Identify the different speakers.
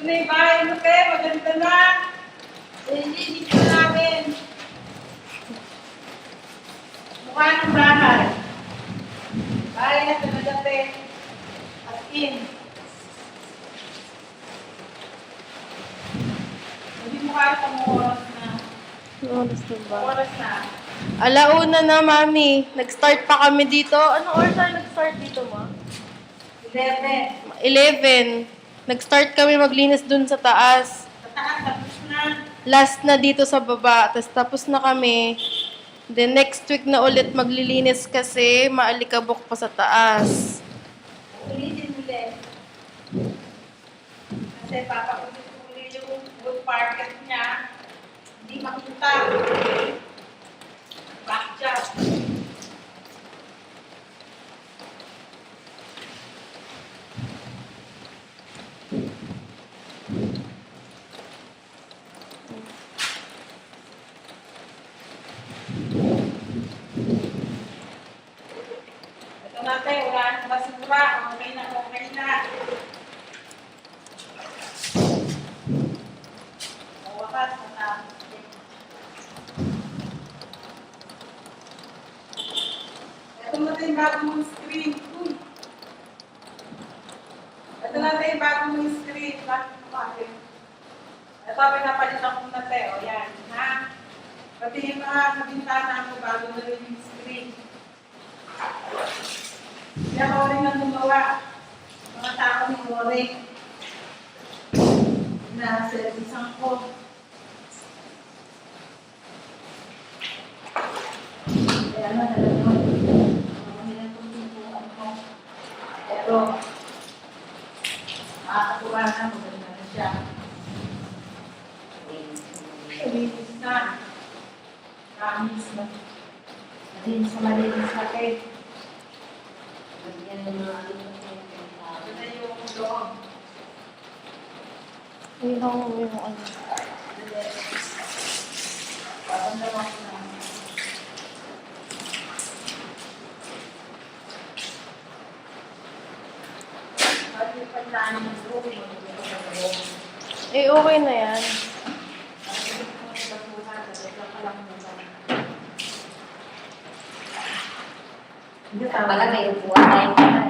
Speaker 1: na yung bahay mo, te. Maganda na. Hindi dito namin. Mukha ng bahay. Bahay na talaga, te. As in. Hindi mukha rin kung oras na.
Speaker 2: Oras na ba?
Speaker 1: Oras na.
Speaker 2: Alauna na, mami. Nag-start pa kami dito. Anong oras tayo nag-start dito, ma?
Speaker 1: 11.
Speaker 2: 11. Nag-start kami maglinis dun sa taas.
Speaker 1: Sa taas, tapos na.
Speaker 2: Last na dito sa baba. Tapos na kami. Then next week na ulit maglilinis kasi maalikabok pa sa taas.
Speaker 1: Ulitin ulit. Kasi papaulit ko ulit yung wood parket niya. Hindi makita. Back job. Ito natin, wala nang basura. Okay na, okay na. Sa wakas, matapos din. Ito natin yung bago mong screen. Uy. Ito natin yung bago mong screen. Bakit mo bakit? Ito, pinapalitan ko na tayo. Yan, ha? Pati yung mga kabintana ko bago na rin yung screen. Kaya ako rin ang gumawa. Mga tao ni Oring. Na-servisan ko. Kaya na, alam mo. Mga nilang tutupuan ko. Pero, makakakuha na, maganda na siya. Malinis na. Malinis na. Malinis na malinis na kayo. Ito na yung loob.
Speaker 2: Ayun ako yung ano.
Speaker 1: Papandaman ko na. Bakit yung pagdaan ng loob, magiging sa loob.
Speaker 2: Eh, okay na yan.
Speaker 3: Pala may upuan tayo.